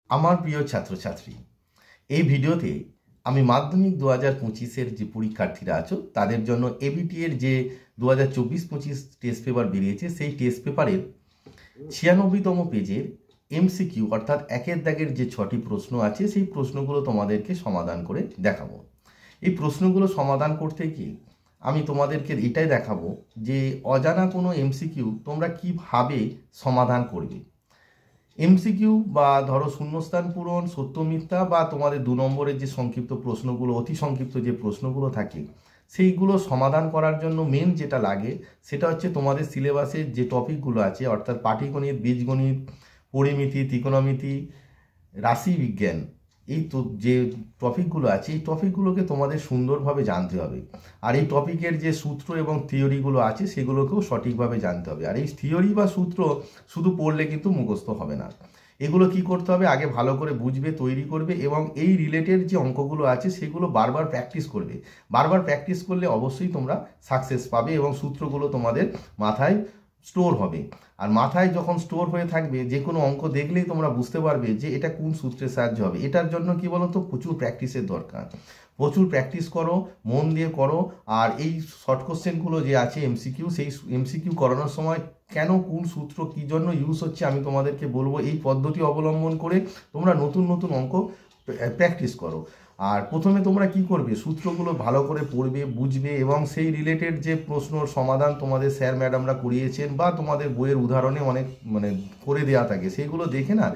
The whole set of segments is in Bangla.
আমার প্রিয় ছাত্রছাত্রী, এই ভিডিওতে আমি মাধ্যমিক 2025-এর যে পরীক্ষার্থীরা আছো তাদের জন্য এবিটি এর যে 2024-25 টেস্ট পেপার বেরিয়েছে সেই টেস্ট পেপারের 96তম পেজের এমসিকিউ অর্থাৎ একের দাগের যে 6টি প্রশ্ন আছে সেই প্রশ্নগুলো তোমাদেরকে সমাধান করে দেখাবো। এই প্রশ্নগুলো সমাধান করতে গিয়ে আমি তোমাদেরকে এটাই দেখাবো যে অজানা কোনো এমসিকিউ তোমরা কিভাবে সমাধান করবে। এমসিকিউ বা ধরো শূন্যস্থান পূরণ, সত্য মিথ্যা বা তোমাদের 2 নম্বরের যে সংক্ষিপ্ত প্রশ্নগুলো, অতি সংক্ষিপ্ত যে প্রশ্নগুলো থাকে সেইগুলো সমাধান করার জন্য মেন যেটা লাগে সেটা হচ্ছে তোমাদের সিলেবাসের যে টপিকগুলো আছে অর্থাৎ পাটিগণিত, বীজগণিত, পরিমিতি, ত্রিকোণমিতি, রাশি বিজ্ঞান, এই তো যে টপিকগুলো আছে এই টপিকগুলোকে তোমাদের সুন্দরভাবে জানতে হবে। আর এই টপিকের যে সূত্র এবং থিওরিগুলো আছে সেগুলোকেও সঠিকভাবে জানতে হবে। আর এই থিওরি বা সূত্র শুধু পড়লে কিন্তু মুখস্থ হবে না। এগুলো কি করতে হবে, আগে ভালো করে বুঝবে, তৈরি করবে এবং এই রিলেটেড যে অঙ্কগুলো আছে সেগুলো বারবার প্র্যাকটিস করবে। বারবার প্র্যাকটিস করলে অবশ্যই তোমরা সাকসেস পাবে এবং সূত্রগুলো তোমাদের মাথায় স্টোর হবে। আর মাথায় যখন স্টোর হয়ে থাকবে যে কোনো অঙ্ক দেখলেই তোমরা বুঝতে পারবে যে এটা কোন সূত্রের সাহায্য হবে। এটার জন্য কি বলো তো, প্রচুর প্র্যাকটিসের দরকার। প্রচুর প্র্যাকটিস করো, মন দিয়ে করো। আর এই শর্ট কোশ্চেনগুলো যে আছে এমসিকিউ, সেই এমসিকিউ করানোর সময় কেন, কোন সূত্র কী জন্য ইউজ হচ্ছে আমি তোমাদেরকে বলবো। এই পদ্ধতি অবলম্বন করে তোমরা নতুন নতুন অঙ্ক প্র্যাকটিস করো। আর প্রথমে তোমরা কি করবে, সূত্রগুলো ভালো করে পড়বে, বুঝবে এবং সেই রিলেটেড যে প্রশ্নর সমাধান তোমাদের স্যার ম্যাডামরা করিয়েছেন বা তোমাদের বইয়ের উদাহরণে অনেক করে দেওয়া থাকে, সেইগুলো দেখে না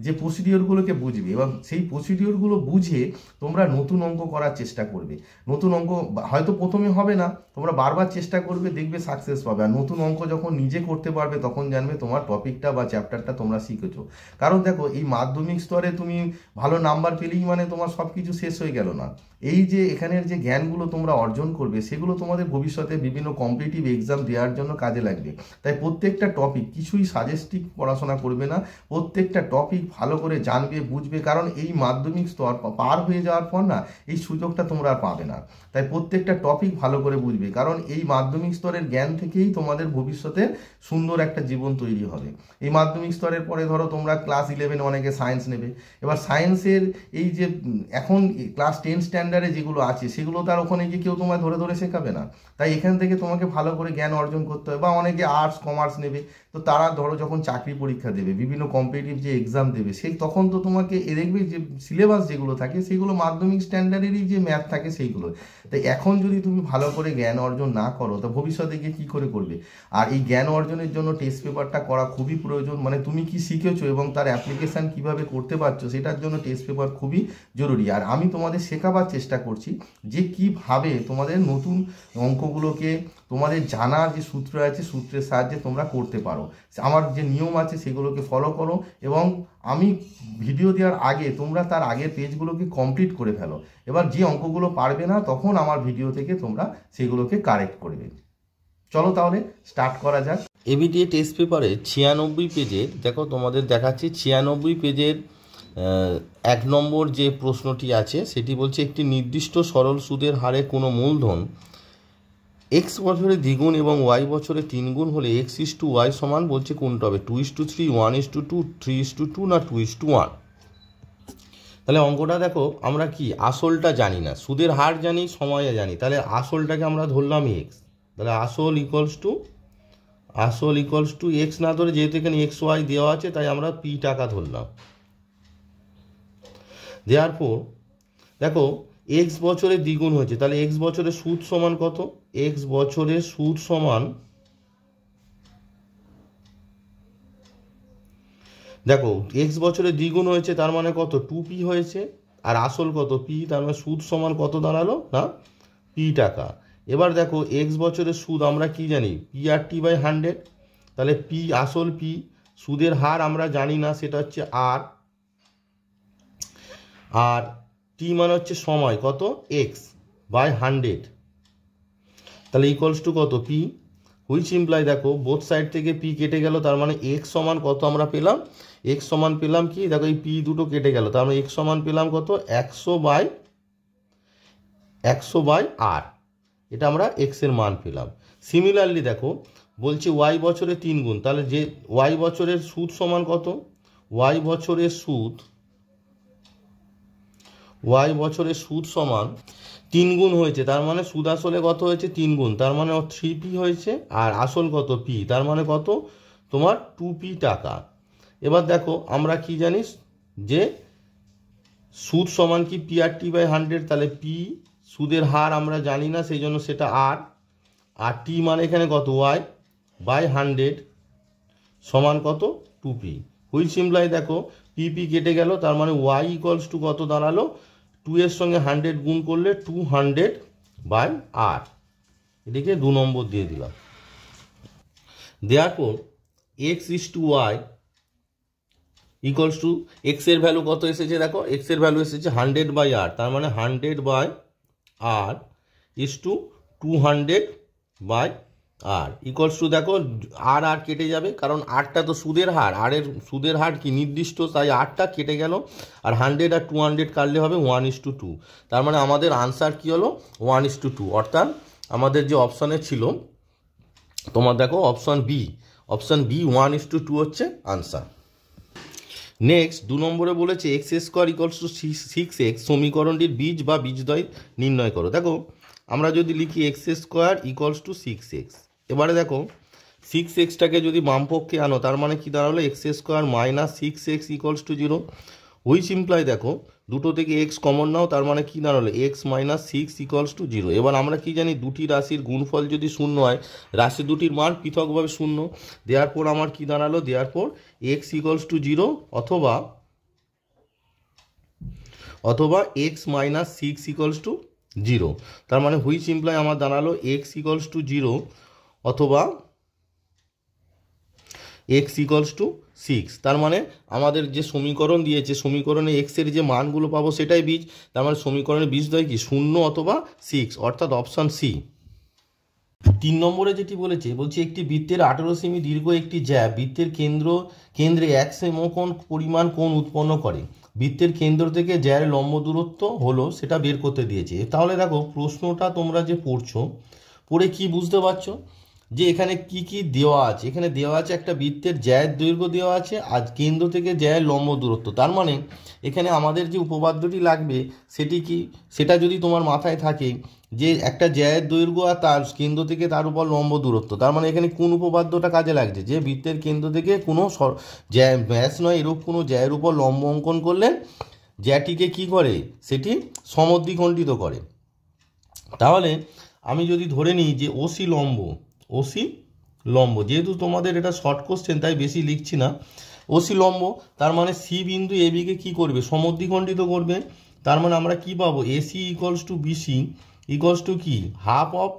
যে প্রসিডিওরগুলোকে বুঝবে এবং সেই প্রসিডিওরগুলো বুঝে তোমরা নতুন অঙ্ক করার চেষ্টা করবে। নতুন অঙ্ক হয়তো প্রথমে হবে না, তোমরা বারবার চেষ্টা করবে, দেখবে সাকসেস পাবে। আর নতুন অঙ্ক যখন নিজে করতে পারবে তখন জানবে তোমার টপিকটা বা চ্যাপ্টারটা তোমরা শিখেছো। কারণ দেখো, এই মাধ্যমিক স্তরে তুমি ভালো নাম্বার পেলেই মানে তোমার সব কিছু শেষ হয়ে গেল না। এই যে এখানের যে জ্ঞানগুলো তোমরা অর্জন করবে সেগুলো তোমাদের ভবিষ্যতে বিভিন্ন কম্পিটিটিভ এক্সাম দেওয়ার জন্য কাজে লাগবে। তাই প্রত্যেকটা টপিক, কিছুই সাজেস্টিভ পড়াশোনা করবে না, প্রত্যেকটা টপিক ভালো করে জানবে, বুঝবে। কারণ এই মাধ্যমিক স্তর পার হয়ে যাওয়ার পর না এই সুযোগটা তোমরা আর পাবে না। তাই প্রত্যেকটা টপিক ভালো করে বুঝবে, কারণ এই মাধ্যমিক স্তরের জ্ঞান থেকেই তোমাদের ভবিষ্যতে সুন্দর একটা জীবন তৈরি হবে। এই মাধ্যমিক স্তরের পরে ধরো তোমরা ক্লাস 11 অনেকে সায়েন্স নেবে। এবার সায়েন্সের এই যে এখন ক্লাস 10 স্ট্যান্ডার্ডে যেগুলো আছে সেগুলো তার ওখানে গিয়ে কেউ তোমায় ধরে ধরে শেখাবে না। তাই এখান থেকে তোমাকে ভালো করে জ্ঞান অর্জন করতে হবে। বা অনেকে আর্টস কমার্স নেবে, তো তারা ধরো যখন চাকরি পরীক্ষা দেবে, বিভিন্ন কম্পিটিটিভ যে এক্সাম দেবে, সেই তখন তো তোমাকে দেখবে যে সিলেবাস যেগুলো থাকে সেগুলো মাধ্যমিক স্ট্যান্ডার্ডেরই যে ম্যাথ থাকে সেইগুলো। তাই এখন যদি তুমি ভালো করে জ্ঞান অর্জন না করো তা ভবিষ্যতে গিয়ে কী করে করবে। আর এই জ্ঞান অর্জনের জন্য টেস্ট পেপারটা করা খুবই প্রয়োজন। মানে তুমি কি শিখেছো এবং তার অ্যাপ্লিকেশান কিভাবে করতে পারছো সেটার জন্য টেস্ট পেপার খুবই জরুরি। আর আমি তোমাদের শেখাবার চেষ্টা করছি যে কিভাবে তোমাদের নতুন অঙ্কগুলোকে তোমাদের জানার যে সূত্র আছে সূত্রের সাহায্যে তোমরা করতে পারো। আমার যে নিয়ম আছে সেগুলোকে ফলো করো এবং আমি ভিডিও দেওয়ার আগে তোমরা তার আগের পেজগুলোকে কমপ্লিট করে ফেলো। এবার যে অঙ্কগুলো পারবে না তখন আমার ভিডিও থেকে তোমরা সেগুলোকে কারেক্ট করবে। চলো তাহলে স্টার্ট করা যাক। এবিটি টেস্ট পেপারে 96 পেজের, দেখো তোমাদের দেখাচ্ছি 96 পেজের 1 নম্বর যে প্রশ্নটি আছে সেটি বলছে একটি নির্দিষ্ট সরল সুদের হারে কোনো মূলধন এক্স বছরে দ্বিগুণ এবং ওয়াই বছরে 3 গুণ হলে x:y সমান বলছে কোনটা হবে, 2:3, 1:2, 3:2 না 2:1। তাহলে অঙ্কটা দেখো, আমরা কি আসলটা জানি না, সুদের হার জানি, সময় জানি, তাহলে আসলটাকে আমরা ধরলাম এক্স। তাহলে আসল ইকুয়ালস টু এক্স না ধরে, যেহেতু এখানে এক্স ওয়াই দেওয়া আছে তাই আমরা পি টাকা ধরলাম। দেওয়ার পর দেখো এক্স বছরে দ্বিগুণ হয়েছে, তাহলে এক্স বছরের সুদ সমান কত, এক্স বছরের সুদ সমান, দেখো এক্স বছরে দ্বিগুণ হয়েছে তার মানে কত, 2p হয়েছে, আর আসল কত পি, তার মানে সুদ সমান কত দাঁড়ালো না পি টাকা। এবার দেখো এক্স বছরের সুদ আমরা কি জানি, PRT/100, তাহলে পি আসল পি, সুদের হার আমরা জানি না সেটা হচ্ছে আর টি মানে হচ্ছে সময় কত, x/100, তাহলে ইকুয়ালস টু কত পি, হুইচ ইমপ্লাই দেখো বোথ সাইড থেকে পি কেটে গেল, তার মানে এক্স সমান কত আমরা পেলাম, এক্স সমান পেলাম কি, দেখো এই পি দুটো কেটে গেল, তার মানে এক্স সমান পেলাম কত, 100/r, এটা আমরা এক্স এর মান পেলাম। সিমিলারলি দেখো বলছে ওয়াই বছরে 3 গুণ, তাহলে যে ওয়াই বছরের সুদ সমান কত, ওয়াই বছরের সুদ ওয়াই বছরের সুদ সমান 3 গুণ হয়েছে, তার মানে সুদ আসলে কত হয়েছে 3 গুণ, তার মানে 3p হয়েছে, আর আসল কত p, তার মানে কত তোমার 2p টাকা। এবার দেখো আমরা কি জানিস যে সুদ সমান কি PRT/100, তাহলে p সুদের হার আমরা জানি না, সেই জন্য সেটা আর t মানে এখানে কত y/100 সমান কত 2p, হুইচ ইমপ্লাই দেখো pp কেটে গেল, তার মানে y ইকুয়ালস টু কত দাঁড়ালো 2 এর সঙ্গে 100 গুণ করলে 200/r, এটিকে 2 নম্বর দিয়ে দিলাম। দেয়ারপর x is to y equals to x এর ভ্যালু কত এসেছে দেখো, x এর ভ্যালু এসেছে 100/r, তার মানে 100/r is to 200/r equals to দেখো আর কেটে যাবে, কারণ আরটা তো সুদের হার, সুদের হার কি নির্দিষ্ট, তাই আরটা কেটে গেল, আর 100 আর 200 কাটলে হবে 1:2, তার মানে আমাদের আনসার কি হলো 1:2, অর্থাৎ আমাদের যে অপশানে ছিল তোমার দেখো অপশান বি 1:2 হচ্ছে আনসার। নেক্সট 2 নম্বরে বলেছে x² ইকুয়ালস টু 6x সমীকরণটির বীজ বা বীজদ্বয় নির্ণয় করো। দেখো আমরা যদি লিখি x² ইকুয়ালস টু 6x, এবারে দেখো 6xটাকে যদি বামপক্ষে আনো, তার মানে কি দাঁড়ালো x² minus 6x equals to 0, which imply দেখো দুটো থেকে x কমন নাও, তার মানে কি দাঁড়ালো x মাইনাস 6 ইকুয়ালস টু 0। এবার আমরা কি জানি দুটি রাশির গুণফল যদি শূন্য হয়, রাশি দুটির মান পৃথকভাবে শূন্য, দেওয়ার আমার কি দাঁড়ালো, দেওয়ার x ইকুয়ালস টু 0 অথবা x মাইনাস 6 ইকুয়ালস টু 0, তার মানে হুইচ ইমপ্লাই আমার দাঁড়ালো x ইকুয়ালস টু 0 অথবা x ইকুয়ালস টু 6, তার মানে আমাদের যে সমীকরণ দিয়েছে সমীকরণে x এর যে মানগুলো পাবো সেটাই বীজ, তার মানে সমীকরণের বীজদ্বয় কি 0 অথবা 6, অর্থাৎ অপশান সি। 3 নম্বরে যেটি বলছে একটি বৃত্তের 18 সেমি দীর্ঘ একটি জ্যা বৃত্তের কেন্দ্রে 1 সেমকোণ পরিমাণ কোণ উৎপন্ন করে, বৃত্তের কেন্দ্র থেকে জ্যার লম্ব দূরত্ব হলো সেটা বের করতে দিয়েছে। তাহলে দেখো প্রশ্নটা তোমরা যে পড়ছো, পড়ে কি বুঝতে পারছো যে এখানে কি কি দেওয়া আছে, এখানে দেওয়া আছে একটা বৃত্তের জ্যায়ের দৈর্ঘ্য দেওয়া আছে আর কেন্দ্র থেকে জ্যায়ের লম্ব দূরত্ব, তার মানে এখানে আমাদের যে উপপাদ্যটি লাগবে সেটি কি, সেটা যদি তোমার মাথায় থাকে যে একটা জ্যায়ের দৈর্ঘ্য আর তার কেন্দ্র থেকে তার উপর লম্ব দূরত্ব, তার মানে এখানে কোন উপপাদ্যটা কাজে লাগছে, যে বৃত্তের কেন্দ্র থেকে কোনো ব্যাস নয় এরূপ কোনো জ্যায়ের উপর লম্ব অঙ্কন করলে জ্যাটিকে কি করে, সেটি সমদ্বিখণ্ডিত করে। তাহলে আমি যদি ধরে নিই যে ওসি লম্ব, যেহেতু তোমাদের এটা শর্ট কোশ্চেন তাই বেশি লিখছি না, ওসি লম্ব, তার মানে সি বিন্দু এ বিকে কী করবে সমদ্বিখণ্ডিত করবে, তার মানে আমরা কি পাবো AC equals to BC equals to কি হাফ অফ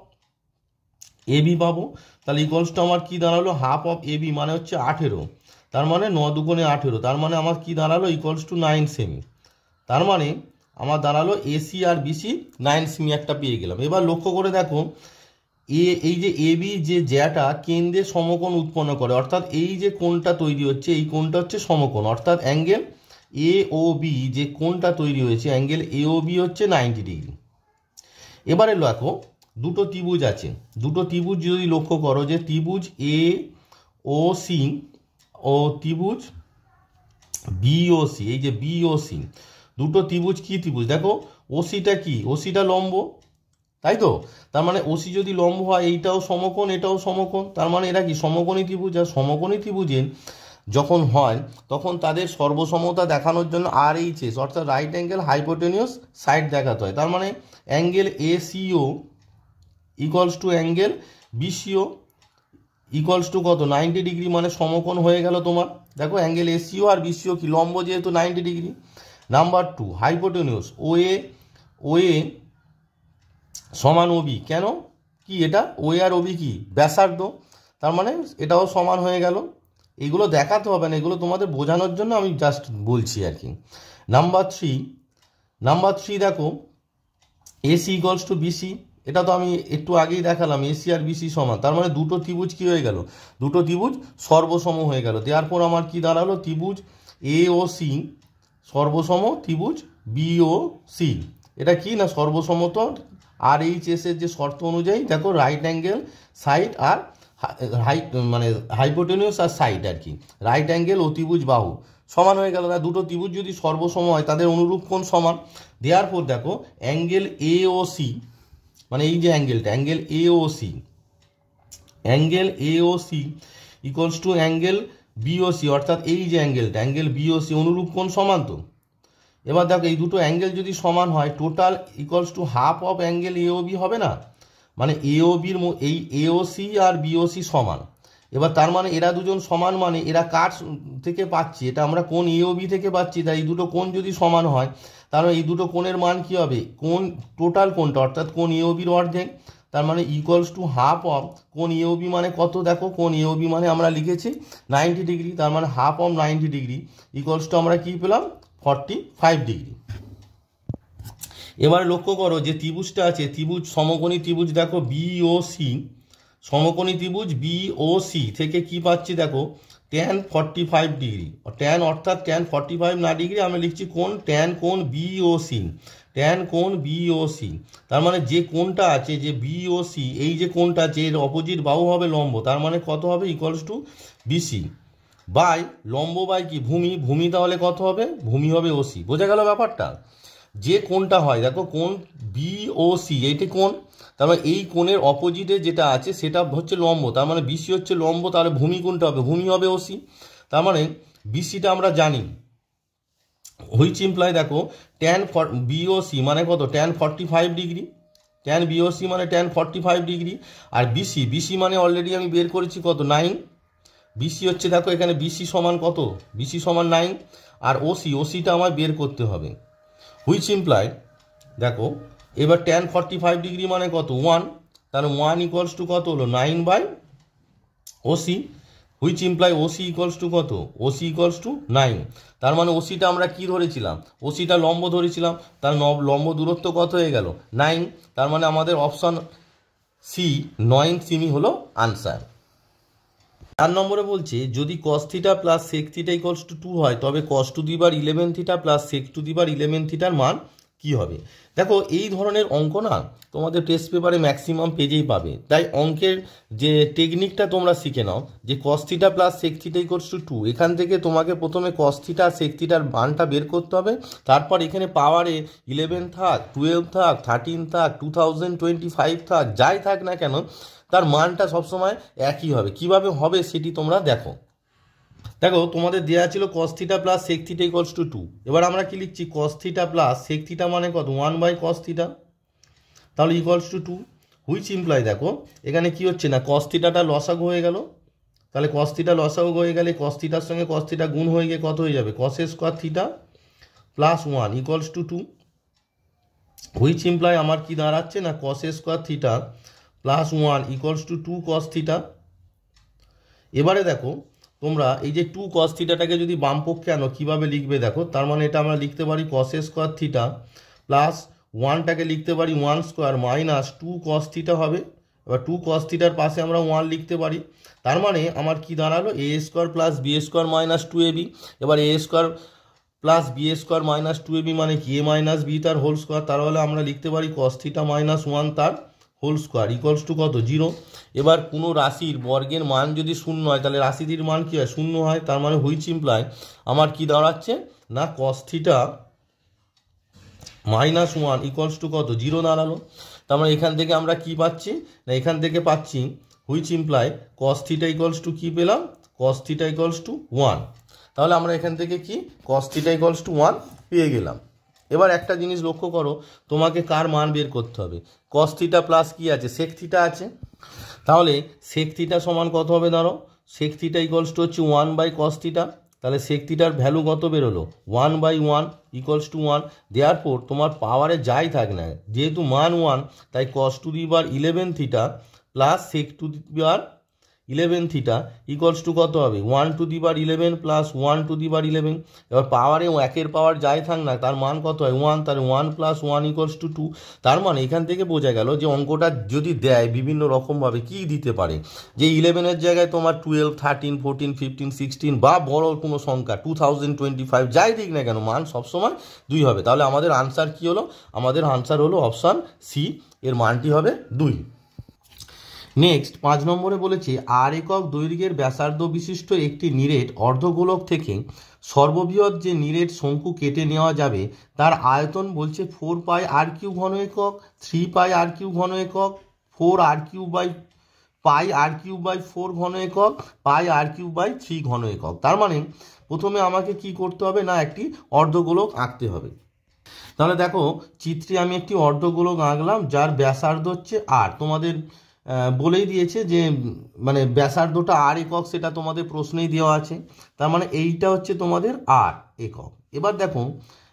এ বি পাবো, তাহলে ইকুয়ালস টু আমার কি দাঁড়ালো হাফ অফ এ বি মানে হচ্ছে 18, তার মানে 9 দুগুণে 18, তার মানে আমার কি দাঁড়ালো ইকুয়ালস টু 9 সেমি, তার মানে আমার দাঁড়ালো এসি আর বিসি 9 সেমি একটা পেয়ে গেলাম। এবার লক্ষ্য করে দেখো এই যে এ বি যে জ্যাটা কেন্দ্রে সমকোণ উৎপন্ন করে, অর্থাৎ এই যে কোণটা তৈরি হচ্ছে এই কোণটা হচ্ছে সমকোণ, অর্থাৎ অ্যাঙ্গেল এ ও বি যে কোণটা তৈরি হয়েছে অ্যাঙ্গেল এ ও বি হচ্ছে 90 ডিগ্রি। এবারে দেখো দুটো ত্রিভুজ আছে, দুটো ত্রিভুজ যদি লক্ষ্য করো যে ত্রিভুজ এ ও সি ও ত্রিভুজ বি ও সি, এই যে বি ও সি দুটো ত্রিভুজ কি ত্রিভুজ, দেখো ওসিটা কি, ওসিটা লম্ব, তাই তো, তার মানে ওসি যদি লম্ব হয় এইটাও সমকোণ এটাও সমকোণ, তার মানে এরা কি সমকোণী ত্রিভুজ, আর সমকোণী ত্রিভুজের যখন হয় তখন তাদের সর্বসমতা দেখানোর জন্য RHS অর্থাৎ রাইট অ্যাঙ্গেল হাইপোটেনিয়াস সাইড দেখাতে হয়, তার মানে angle ACO equals to angle BCO equals to কত 90 ডিগ্রি, মানে সমকোণ হয়ে গেল তোমার। দেখো অ্যাঙ্গেল ACO আর BCO কি লম্ব যেহেতু 90 ডিগ্রি। নাম্বার 2 হাইপোটেনিয়াস OA সমান ওবি, কেন কি এটা ওএ আর ওবি কি ব্যাসার্ধ, তার মানে এটাও সমান হয়ে গেল। এগুলো দেখাতে হবে না, এগুলো তোমাদের বোঝানোর জন্য আমি জাস্ট বলছি আর কি। নাম্বার থ্রি দেখো এসি ইকুয়ালস টু বিসি, এটা তো আমি একটু আগেই দেখালাম এসি আর বিসি সমান, তার মানে দুটো ত্রিভুজ কি হয়ে গেল, দুটো ত্রিভুজ সর্বসম হয়ে গেল। দেওয়ার আমার কি দাঁড়ালো ত্রিভুজ এ ও সি সর্বসম ত্রিভুজ বি ও সি, এটা কি না সর্বসমত RHS এর যে শর্ত অনুযায়ী দেখো রাইট অ্যাঙ্গেল সাইড আর মানে হাইপোটেনিয়াস আর সাইড আর কি, রাইট অ্যাঙ্গেল অতিভুজ বাহু সমান হয়ে গেল না, দুটো ত্রিভুজ যদি সর্বসম হয় তাদের অনুরূপ কোণ সমান। দেওয়ার পর দেখো অ্যাঙ্গেল এ ও সি, মানে এই যে অ্যাঙ্গেলটা, angle A O C, angle A O C equals to angle BOC, অর্থাৎ এই যে অ্যাঙ্গেলটা, অ্যাঙ্গেল বিওসি অনুরূপ কোণ সমান তো। এবার দেখো এই দুটো অ্যাঙ্গেল যদি সমান হয়, total equals to half of angle AOB হবে না, মানে এওবির এই এওসি আর বিওসি সমান। এবার তার মানে এরা দুজন সমান, মানে এরা কার থেকে পাচ্ছি, এটা আমরা কোণ এওবি থেকে পাচ্ছি, তাই এই দুটো কোণ যদি সমান হয় তাহলে এই দুটো কোণের মান কি হবে, কোণ টোটাল কোণটা অর্থাৎ কোণ এওবির অর্ধেক, তার মানে ইকুয়ালস টু হাফ অফ কোণ এওবি মানে কত, দেখো কোণ এওবি মানে আমরা লিখেছি 90 ডিগ্রি, তার মানে half of 90 degree equals to আমরা কি পেলাম 45 ডিগ্রি। এবার লক্ষ্য করো যে ত্রিভুজটা আছে, ত্রিভুজ সমকোণী ত্রিভুজ দেখো বিওসি, সমকোণী ত্রিভুজ বিওসি থেকে কি পাচ্ছি দেখো tan 45 ডিগ্রি, tan অর্থাৎ tan 45 না ডিগ্রি, আমি লিখছি কোণ tan কোণ বিওসি, tan কোণ বিওসি, তার মানে যে কোণটা আছে যে বিওসি, এই যে কোণটা আছে এর অপোজিট বাহু হবে লম্ব, তার মানে কত হবে ইকুয়ালস টু বিসি বাই লম্ব বাই কি ভূমি, ভূমি তাহলে কত হবে, ভূমি হবে ওসি। বোঝা গেল ব্যাপারটা, যে কোণটা হয় দেখো কোণ বিওসি এইটি কোণ, তার মানে এই কোণের অপোজিটে যেটা আছে সেটা হচ্ছে লম্ব, তার মানে বিসি হচ্ছে লম্ব, তাহলে ভূমি কোণটা হবে, ভূমি হবে ওসি। তার মানে বিসিটা আমরা জানি, হুইচ ইমপ্লাই দেখো tan বিওসি মানে কত tan 45 ডিগ্রি, tan বিওসি মানে tan 45 ডিগ্রি, আর বিসি, বিসি মানে অলরেডি আমি বের করেছি কত 9, বিসি হচ্ছে দেখো এখানে বিসি সমান কত, বিসি সমান 9, আর ওসি, ওসিটা আমায় বের করতে হবে, হুইচ ইমপ্লাই দেখো এবার tan 45 ডিগ্রি মানে কত 1, তাহলে 1 ইকুয়ালস টু কত হলো 9 by OC, which imply OC equals to কত, ওসি ইকুয়ালস টু 9, তার মানে ওসিটা আমরা কি ধরেছিলাম, ওসিটা লম্ব ধরেছিলাম, তার লম্ব দূরত্ব কত হয়ে গেল 9, তার মানে আমাদের অপশন সি 9 সেমি হলো আনসার। 4 নম্বরে বলছে যদি cos theta plus sec theta equals to 2 হয় তবে cos to the power 11 theta plus sec to the power 11 থিটার মান কি হবে। দেখো এই ধরনের অঙ্ক না তোমাদের টেস্ট পেপারে ম্যাক্সিমাম পেজেই পাবে, তাই অঙ্কের যে টেকনিকটা তোমরা শিখে নাও যে cos theta plus sec theta equals to 2, এখান থেকে তোমাকে প্রথমে cos থিটা আর sec থিটার মানটা বের করতে হবে, তারপর এখানে পাওয়ারে 11 থাক 12 থাক 13 থাক 2025 থাক যাই থাক না কেন তার মানটা সবসময় একই হবে, কিভাবে হবে সেটি তোমরা দেখো। দেখো তোমাদের দেওয়া ছিল cos theta plus sec theta equals to 2, এবার আমরা কি লিখছি cos theta plus sec theta মানে কত 1 বাই cos থিটা, তাহলে ইকুয়ালস টু 2, হুইচ ইমপ্লাই দেখো এখানে কি হচ্ছে না cos থিটাটা লসাগু হয়ে গেল, তাহলে cos থিটা লসাগু হয়ে গেলে cos থিটার সঙ্গে cos থিটা গুণ হয়ে গিয়ে কত হয়ে যাবে cos square theta plus 1 equals to 2, which imply আমার কি দাঁড়াচ্ছে না cos square theta plus 1 equals to 2 cos theta. এবারে দেখো তোমরা এই যে 2 cos থিটাটাকে যদি বাম পক্ষে আনো কীভাবে লিখবে দেখো, তার মানে এটা আমরা লিখতে পারি cos স্কয়ার থিটা প্লাস 1টাকে লিখতে পারি 1 স্কোয়ার মাইনাস 2 cos থিটা হবে, এবার 2 cos থিটার পাশে আমরা 1 লিখতে পারি, তার মানে আমার কি দাঁড়ালো a square plus B square minus 2ab, এবার a square plus B square minus 2ab মানে কি a মাইনাস বি তার হোল স্কোয়ার, তাহলে আমরা লিখতে পারি cos থিটা মাইনাস 1 তার হোল স্কোয়ার ইকুয়ালস টু কত 0। এবার কোনো রাশির বর্গের মান যদি শূন্য হয় তাহলে রাশিটির মান কি হয় শূন্য হয়, তার মানে হুইচ ইমপ্লাই আমার কি দাঁড়াচ্ছে না cos theta minus 1 equals to কত 0 দাঁড়ালো, তার মানে এখান থেকে আমরা কি পাচ্ছি না এখান থেকে পাচ্ছি which imply cos theta equals to কি পেলাম cos থিটা ইকুয়ালস টু 1, তাহলে আমরা এখান থেকে কি cos থিটা ইকুয়ালস টু 1 পেয়ে গেলাম। এবার একটা জিনিস লক্ষ্য করো তোমাকে কার মান বের করতে হবে, cos থিটা প্লাস কি আছে sec থিটা আছে, তাহলে sec থিটা সমান কত হবে ধরো sec থিটা ইকুয়ালস টু হচ্ছে 1 বাই cos থিটা, তাহলে sec থিটার ভ্যালু কত বেরোলো 1 বাই 1 ইকুয়ালস টু 1, দেওয়ার পর তোমার পাওয়ারে যাই থাক না যেহেতু মান 1 তাই cos to the power 11 theta plus sec to the power 11 theta equals to কত হবে 1 to the power 11 plus 1 to the power 11, এবার পাওয়ারে 1-এর পাওয়ার যাই থাক না তার মান কত হয় 1, তাহলে 1 প্লাস 1 ইকুয়ালস টু 2, তার মানে এখান থেকে বোঝা গেল যে অঙ্কটা যদি দেয় বিভিন্ন রকমভাবে কি দিতে পারে, যে 11-এর জায়গায় তোমার 12 13 14 15 16 বা বড় কোনো সংখ্যা 2025 যাই দিক না কেন মান সবসময় 2 হবে, তাহলে আমাদের আনসার কি হলো, আমাদের আনসার হলো অপশান সি, এর মানটি হবে 2। নেক্সট 5 নম্বরে বলেছে আর একক দৈর্ঘ্যের ব্যাসার্ধ বিশিষ্ট একটি নিরেট অর্ধগোলক থেকে সর্ববৃহৎ যে নিরেট শঙ্কু কেটে নেওয়া যাবে তার আয়তন বলছে 4 পাই আর কিউ ঘন একক, 3 পাই আর কিউ ঘন একক, 4 আর কিউ বাই পাই আর কিউ বাই 4 ঘন একক, পাই আর কিউ বাই 3 ঘন একক। তার মানে প্রথমে আমাকে কি করতে হবে না একটি অর্ধগোলক আঁকতে হবে। তাহলে দেখো চিত্রে আমি একটি অর্ধগোলক আঁকলাম যার ব্যাসার্ধ হচ্ছে আর, তোমাদের বলেই দিয়েছে যে মানে ব্যাসার্ধটা আর একক, সেটা তোমাদের প্রশ্নেই দেওয়া আছে। তার মানে এইটা হচ্ছে তোমাদের আর একক। এবার দেখো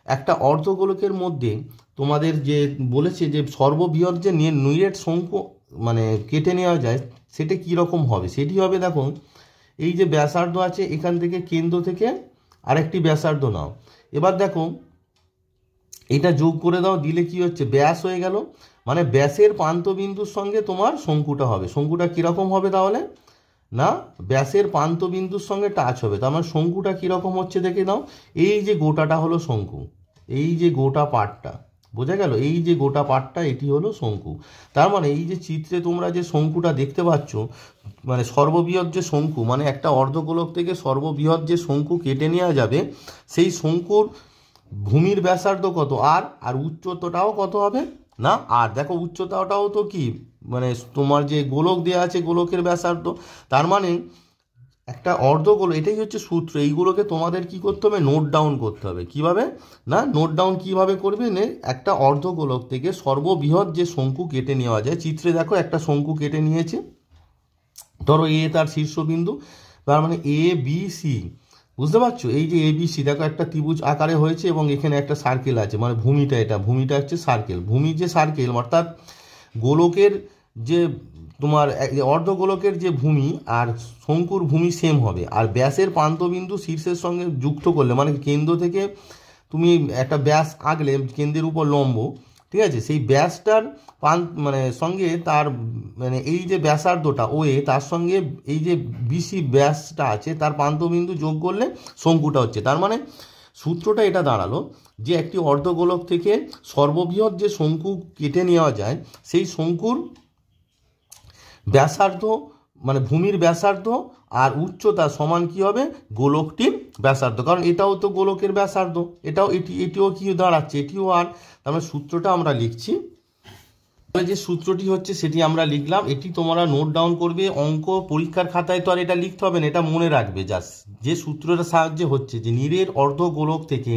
একটা অর্ধগোলকের মধ্যে তোমাদের যে বলেছে যে সর্ববৃহৎ যে নিরেট শঙ্কু মানে কেটে নেওয়া যায় সেটা কীরকম হবে, সেটি হবে দেখো এই যে ব্যাসার্ধ আছে এখান থেকে কেন্দ্র থেকে আরেকটি ব্যাসার্ধ নাও। এবার দেখো এটা যোগ করে দাও, দিলে কি হচ্ছে ব্যাস হয়ে গেল, মানে ব্যাসের প্রান্তবিন্দুর সঙ্গে তোমার শঙ্কুটা হবে। শঙ্কুটা কীরকম হবে তাহলে না ব্যাসের প্রান্তবিন্দুর সঙ্গে টাচ হবে। তার মানে শঙ্কুটা কীরকম হচ্ছে দেখে নাও, এই যে গোটাটা হলো শঙ্কু, এই যে গোটা পাটটা বোঝা গেল, এই যে গোটা পাটটা এটি হলো শঙ্কু। তার মানে এই যে চিত্রে তোমরা যে শঙ্কুটা দেখতে পাচ্ছ মানে সর্ববৃহৎ যে শঙ্কু মানে একটা অর্ধগোলক থেকে সর্ববৃহৎ যে শঙ্কু কেটে নেওয়া যাবে সেই শঙ্কুর ভূমির ব্যাসার্ধ কত আর, আর উচ্চতাটাও কত হবে না আর। দেখো উচ্চতাটাও তো কি মানে তোমার যে গোলক দেওয়া আছে গোলকের ব্যাসার্ধ। তার মানে একটা অর্ধগোলক, এটাই হচ্ছে সূত্র, এইগুলোকে তোমাদের কি করতে হবে নোট ডাউন করতে হবে। কিভাবে না নোট ডাউন কিভাবে করবে না একটা অর্ধগোলক থেকে সর্ববৃহৎ যে শঙ্কু কেটে নেওয়া যায়, চিত্রে দেখো একটা শঙ্কু কেটে নিয়েছে, ধরো এ তার শীর্ষবিন্দু, তার মানে এ বি সি, বুঝতে পারছো এই যে এবিসি দেখো একটা ত্রিভুজ আকারে হয়েছে এবং এখানে একটা সার্কেল আছে, মানে ভূমিটা এটা ভূমিটা হচ্ছে সার্কেল, ভূমির যে সার্কেল অর্থাৎ গোলকের যে তোমার অর্ধগোলকের যে ভূমি আর শঙ্কুর ভূমি সেম হবে। আর ব্যাসের প্রান্তবিন্দু শীর্ষের সঙ্গে যুক্ত করলে মানে কেন্দ্র থেকে তুমি একটা ব্যাস আঁকলে কেন্দ্রের উপর লম্ব, ঠিক আছে, সেই ব্যাসটার মানে সঙ্গে তার মানে এই যে ব্যাসার্ধটা ও এ তার সঙ্গে এই যে বিসি ব্যাসটা আছে তার প্রান্তবিন্দু যোগ করলে শঙ্কুটা হচ্ছে। তার মানে সূত্রটা এটা দাঁড়ালো যে একটি অর্ধগোলক থেকে সর্ববৃহৎ যে শঙ্কু কেটে নেওয়া যায় সেই শঙ্কুর ব্যাসার্ধ মানে ভূমির ব্যাসার্ধ আর উচ্চতা সমান কি হবে গোলকটির ব্যাসার্ধ, কারণ এটাও তো গোলকের ব্যাসার্ধ, এটিও কি দাঁড়াচ্ছে এটিও আর। তার মানে সূত্রটা আমরা লিখছি, যে সূত্রটি হচ্ছে সেটি আমরা লিখলাম, এটি তোমরা নোট ডাউন করবে। অঙ্ক পরীক্ষার খাতায় তো আর এটা লিখতে হবে না, এটা মনে রাখবে জাস্ট যে সূত্রটার সাহায্যে হচ্ছে যে নিরেট অর্ধগোলক থেকে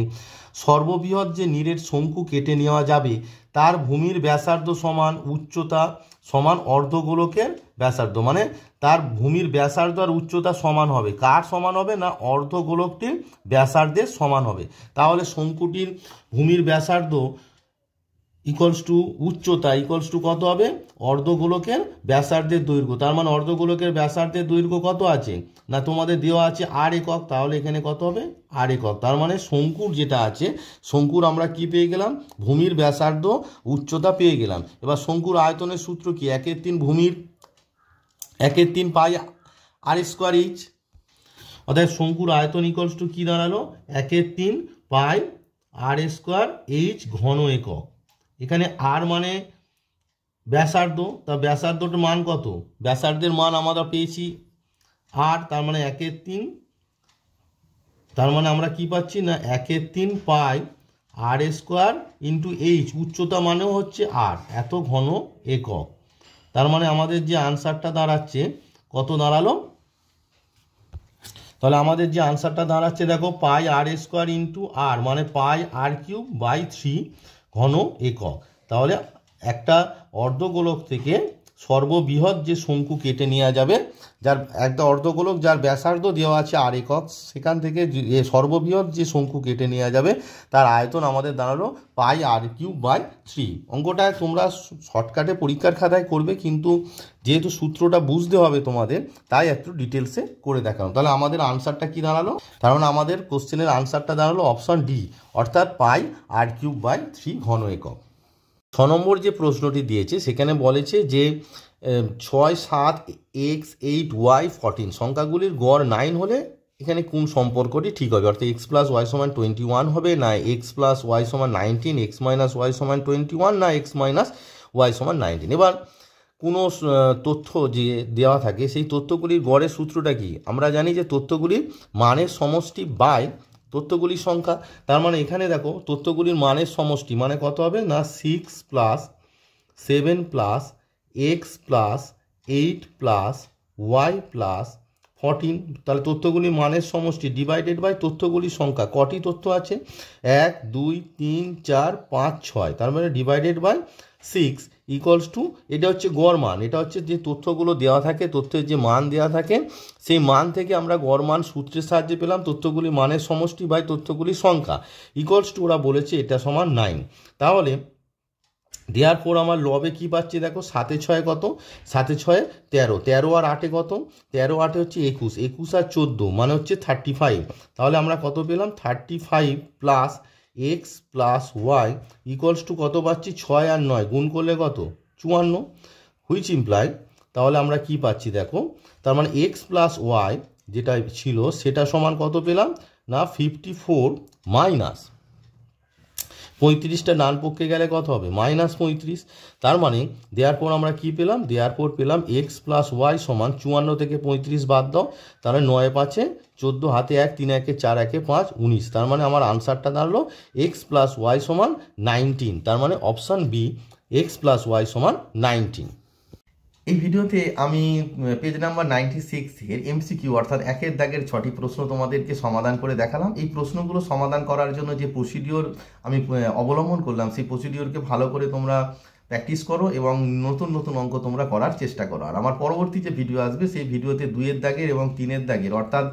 সর্ববৃহৎ যে নিরেট শঙ্কু কেটে নেওয়া যাবে তার ভূমির ব্যাসার্ধ সমান উচ্চতা সমান অর্ধগোলকের ব্যাসার্ধ, মানে তার ভূমির ব্যাসার্ধ আর উচ্চতা সমান হবে, কার সমান হবে না অর্ধগোলকটির ব্যাসার্ধের সমান হবে। তাহলে শঙ্কুটির ভূমির ব্যাসার্ধ ইকুয়ালস টু উচ্চতা ইকুয়ালস টু কত হবে অর্ধগোলকের ব্যাসার্ধের দৈর্ঘ্য। তার মানে অর্ধগোলকের ব্যাসার্ধের দৈর্ঘ্য কত আছে না তোমাদের দেওয়া আছে আর একক, তাহলে এখানে কত হবে আর একক। তার মানে শঙ্কুর যেটা আছে শঙ্কুর আমরা কি পেয়ে গেলাম ভূমির ব্যাসার্ধ উচ্চতা পেয়ে গেলাম। এবার শঙ্কুর আয়তনের সূত্র কি 1/3 ভূমির 1/3 পাই আর স্কোয়ার এইচ, অর্থাৎ শঙ্কুর আয়তন ইকুয়ালস টু কি দাঁড়ালো 1/3 পাই আর স্কোয়ার এইচ ঘন একক। এখানে আর মানে ব্যাসার্ধ, তা ব্যাসার্ধটার মান কত ব্যাসার্ধের মান আমরা পেয়েছি আর, তার মানে 1/3, তার মানে আমরা কি পাচ্ছি না 1/3 পাই আর স্কোয়ার ইন্টু এইচ, উচ্চতা মানেও হচ্ছে আর এত ঘন একক। তার মানে আমাদের যে আনসারটা দাঁড়াচ্ছে কত দাঁড়ালো, তাহলে আমাদের যে আনসারটা দাঁড়াচ্ছে দেখো পাই আর স্কোয়ার ইন্টু আর মানে পাই আর কিউব বাই 3 ঘন একক। তাহলে একটা অর্ধগোলক থেকে সর্ববৃহৎ যে শঙ্কু কেটে নেওয়া যাবে যার একটা অর্ধগোলক যার ব্যাসার্ধ দেওয়া আছে আর একক, সেখান থেকে সর্ববৃহৎ যে শঙ্কু কেটে নেওয়া যাবে তার আয়তন আমাদের দাঁড়ালো পাই আর কিউব বাই 3। অঙ্কটা তোমরা শর্টকাটে পরীক্ষার খাতায় করবে, কিন্তু যেহেতু সূত্রটা বুঝতে হবে তোমাদের তাই একটু ডিটেলসে করে দেখানো। তাহলে আমাদের আনসারটা কি দাঁড়ালো, তার মানে আমাদের কোশ্চেনের আনসারটা দাঁড়ালো অপশন ডি, অর্থাৎ পাই আর কিউব বাই 3 ঘন একক। 6 নম্বর যে প্রশ্নটি দিয়েছে সেখানে বলেছে যে 6, 7, x, 8, y, 14 সংখ্যাগুলির গড় 9 হলে এখানে কোন সম্পর্কটি ঠিক হবে, অর্থাৎ x প্লাস ওয়াই সমান 21 হবে না x প্লাস ওয়াই সমান 19, x মাইনাস ওয়াই সমান 21 না x মাইনাস ওয়াই সমান 19। এবার কোনো তথ্য যে দেওয়া থাকে সেই তথ্যগুলির গড়ের সূত্রটা কি, আমরা জানি যে তথ্যগুলির মানের সমষ্টি বাই তথ্যগুলির সংখ্যা। তার মানে এখানে দেখো তথ্যগুলির মানের সমষ্টি মানে কত হবে না 6 plus 7 plus X plus 8 plus Y plus 14। তাহলে তথ্যগুলির মানের সমষ্টি ডিভাইডেড বাই তথ্যগুলির সংখ্যা। কটি তথ্য আছে? 1 2 3 4 5 6, তার মানে ডিভাইডেড বাই 6 ইকুয়ালস টু, এটা হচ্ছে গড় মান। এটা হচ্ছে যে তথ্যগুলো দেওয়া থাকে, তথ্যের যে মান দেওয়া থাকে সেই মান থেকে আমরা গড় মান সূত্রের সাহায্যে পেলাম তথ্যগুলির মানের সমষ্টি বাই তথ্যগুলির সংখ্যা ইকুয়ালস টু, ওরা বলেছে এটা সমান 9। তাহলে দেওয়ার পর আমার লবে কি পাচ্ছি দেখো, 7 এ 6 কত, 7 এ 6 13, 13 আর 8 কত, 13 8 হচ্ছে 21, 21 আর 14 মানে হচ্ছে 35। তাহলে আমরা কত পেলাম 35 plus X plus Y equals to কত পাচ্ছি 6 আর 9 গুণ করলে কত 54, হুইচ ইমপ্লাই। তাহলে আমরা কি পাচ্ছি দেখো, তার মানে এক্স প্লাস ওয়াই যেটা ছিল সেটা সমান কত পেলাম না 54 মাইনাস 35টা ডান পক্ষে গেলে কত হবে -35। তার মানে দেওয়ার পর আমরা কি পেলাম, দেওয়ার পর পেলাম এক্স প্লাস ওয়াই সমান 54 থেকে 35 বাদ দাও, তাহলে 9 5 14, হাতে 1 3 1 4 1 5 19। তার মানে আমার আনসারটা দাঁড়ালো এক্স প্লাস ওয়াই সমান 19। তার মানে option B X plus Y সমান 19। এই ভিডিওতে আমি পেজ নাম্বার 96 এর এমসিকিউ অর্থাৎ 1 দাগের 6টি প্রশ্ন তোমাদেরকে সমাধান করে দেখালাম। এই প্রশ্নগুলো সমাধান করার জন্য যে প্রসিডিওর আমি অবলম্বন করলাম সেই প্রসিডিওরকে ভালো করে তোমরা প্র্যাকটিস করো এবং নতুন নতুন অঙ্ক তোমরা করার চেষ্টা করো। আর আমার পরবর্তী যে ভিডিও আসবে সেই ভিডিওতে 2 দাগের এবং 3 দাগের অর্থাৎ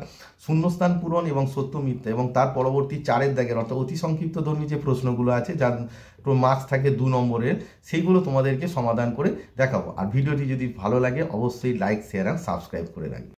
শূন্যস্থান পূরণ এবং সত্য মিথ্যা এবং তার পরবর্তী 4 দাগের অর্থাৎ অতি সংক্ষিপ্ত ধর্মী যে প্রশ্নগুলো আছে যার মার্কস থাকে 2 নম্বরের, সেইগুলো তোমাদেরকে সমাধান করে দেখাবো। আর ভিডিওটি যদি ভালো লাগে অবশ্যই লাইক শেয়ার আর সাবস্ক্রাইব করে রাখবে।